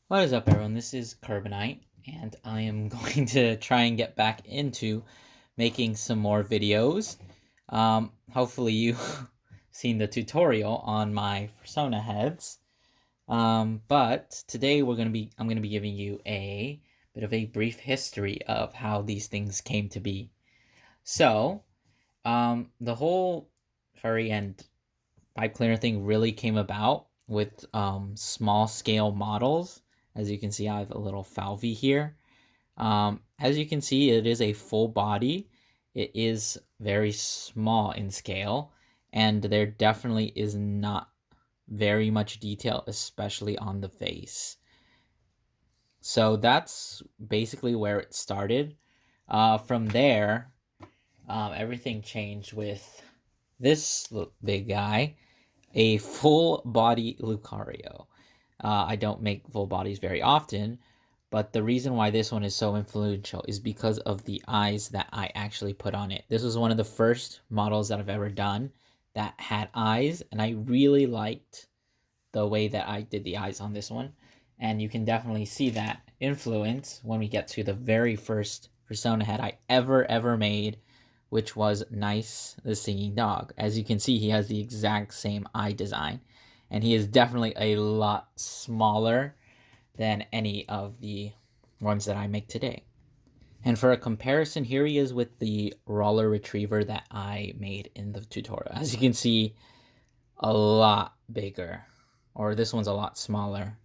What is up, everyone? This is Carbonite, and I am going to try and get back into making some more videos. Hopefully you seen the tutorial on my Fursona heads. But today I'm gonna be giving you a bit of a brief history of how these things came to be. So, the whole furry and pipe cleaner thing really came about with small scale models. As you can see, I have a little Falvey here. As you can see, it is a full body. It is very small in scale, and there definitely is not very much detail, especially on the face. So that's basically where it started. From there, everything changed with this big guy, a full body Lucario. I don't make full bodies very often, but the reason why this one is so influential is because of the eyes that I actually put on it. This was one of the first models that I've ever done that had eyes, and I really liked the way that I did the eyes on this one. And you can definitely see that influence when we get to the very first persona head I ever made, which was Nice the Singing Dog. As you can see, he has the exact same eye design, and he is definitely a lot smaller than any of the ones that I make today. And for a comparison, here he is with the roller retriever that I made in the tutorial. As you can see, a lot bigger, or this one's a lot smaller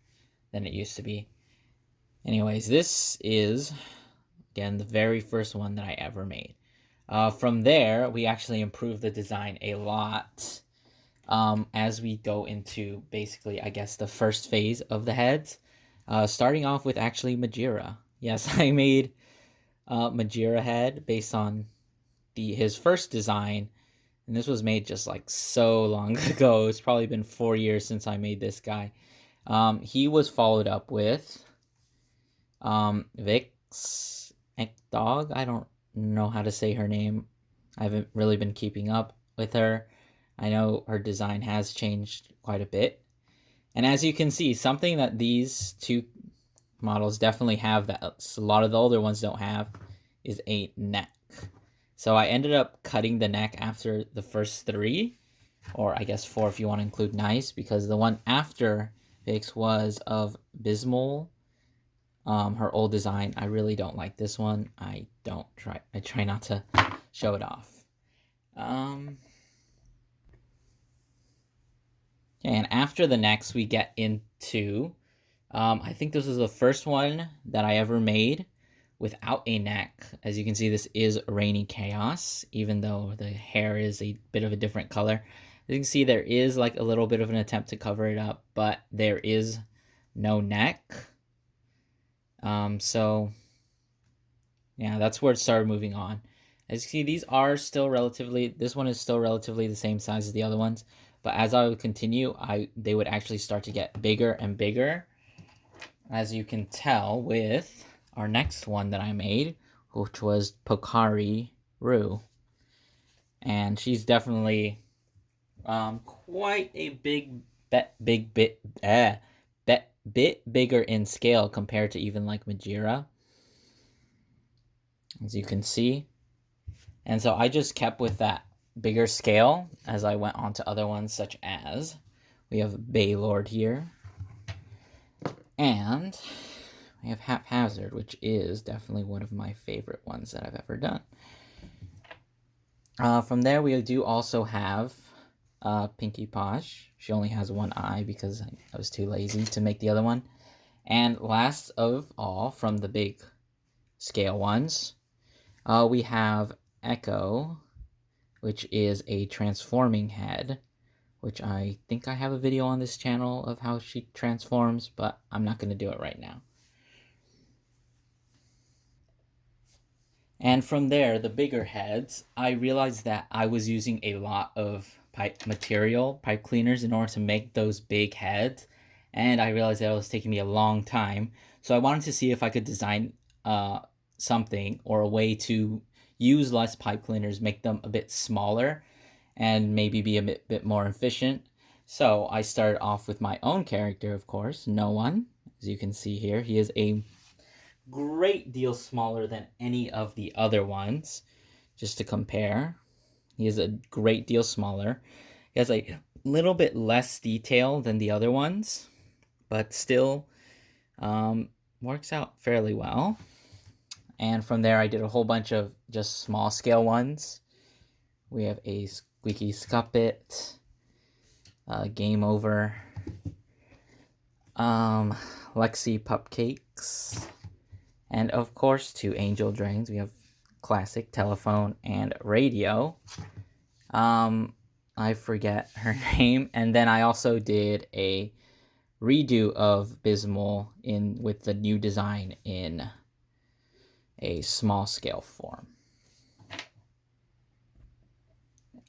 than it used to be. Anyways, this is, again, the very first one that I ever made. From there, we actually improved the design a lot as we go into basically, I guess, the first phase of the heads. Starting off with actually Majira. Yes, I made Majira head based on his first design, and this was made just like so long ago. It's probably been 4 years since I made this guy. He was followed up with Vix Dog. I don't know how to say her name. I haven't really been keeping up with her. I know her design has changed quite a bit. And as you can see, something that these two models definitely have that a lot of the older ones don't have is a neck. So I ended up cutting the neck after the first three, or I guess four if you want to include Nice, because the one after Vix was of Bismol. Her old design. I really don't like this one. I try not to show it off. And after the next, we get into, I think this is the first one that I ever made without a neck. As you can see, this is Rainy Chaos, even though the hair is a bit of a different color. As you can see, there is like a little bit of an attempt to cover it up, but there is no neck. So yeah, that's where it started moving on. As you see, these are still relatively, this one is still relatively the same size as the other ones, but as I would continue, they would actually start to get bigger and bigger, as you can tell with our next one that I made, which was Pokari Rue. And she's definitely quite a bit bigger in scale compared to even like Majira, as you can see. And so I just kept with that bigger scale as I went on to other ones, such as we have Baylord here, and we have Haphazard, which is definitely one of my favorite ones that I've ever done. From there, we do also have Pinkie Posh. She only has one eye because I was too lazy to make the other one. And last of all, from the big scale ones, we have Echo, which is a transforming head, which I think I have a video on this channel of how she transforms, but I'm not going to do it right now. And from there, the bigger heads, I realized that I was using a lot of pipe cleaners in order to make those big heads, and I realized that it was taking me a long time. So I wanted to see if I could design something or a way to use less pipe cleaners, make them a bit smaller, and maybe be a bit more efficient. So I started off with my own character, of course, No One, As you can see here, he is a great deal smaller than any of the other ones. Just to compare, he is a great deal smaller. He has a little bit less detail than the other ones, but still works out fairly well. And from there, I did a whole bunch of just small scale ones. We have a Squeaky Scuppet, Game Over, Lexi Pupcakes, and of course 2 Angel Drains. We have Classic, Telephone, and Radio. I forget her name. And then I also did a redo of Bismol with the new design in a small scale form.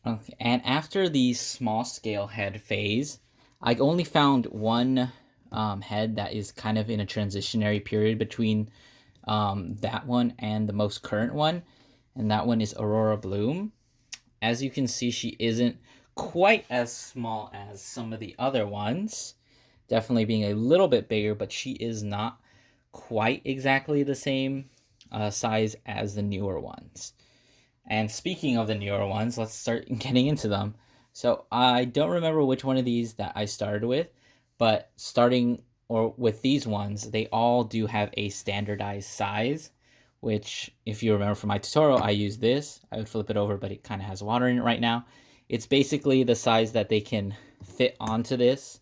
Okay, and after the small scale head phase, I only found one head that is kind of in a transitionary period between that one and the most current one, and that one is Aurora Bloom. As you can see, she isn't quite as small as some of the other ones, definitely being a little bit bigger, but she is not quite exactly the same size as the newer ones. And speaking of the newer ones, let's start getting into them. So I don't remember which one of these that I started with, but with these ones, they all do have a standardized size, which if you remember from my tutorial, I use this. I would flip it over, but it kind of has water in it right now. It's basically the size that they can fit onto this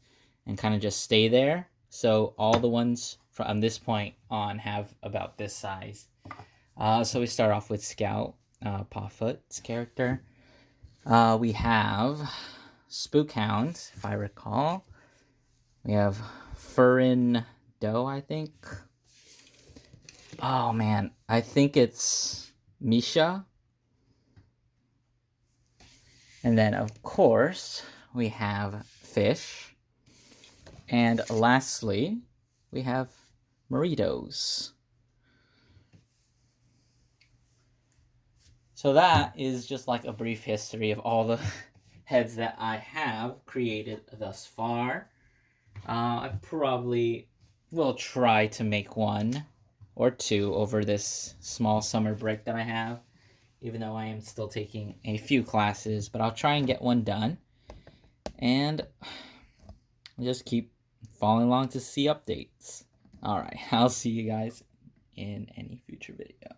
and kind of just stay there. So all the ones from this point on have about this size. So we start off with Scout, Pawfoot's character. We have Spookhound, if I recall. We have Furin Doe, I think. Oh man, I think it's Misha. And then, of course, we have Fish. And lastly, we have Maritos. So that is just like a brief history of all the heads that I have created thus far. I probably will try to make 1 or 2 over this small summer break that I have, even though I am still taking a few classes, but I'll try and get 1 done. And just keep following along to see updates. Alright, I'll see you guys in any future video.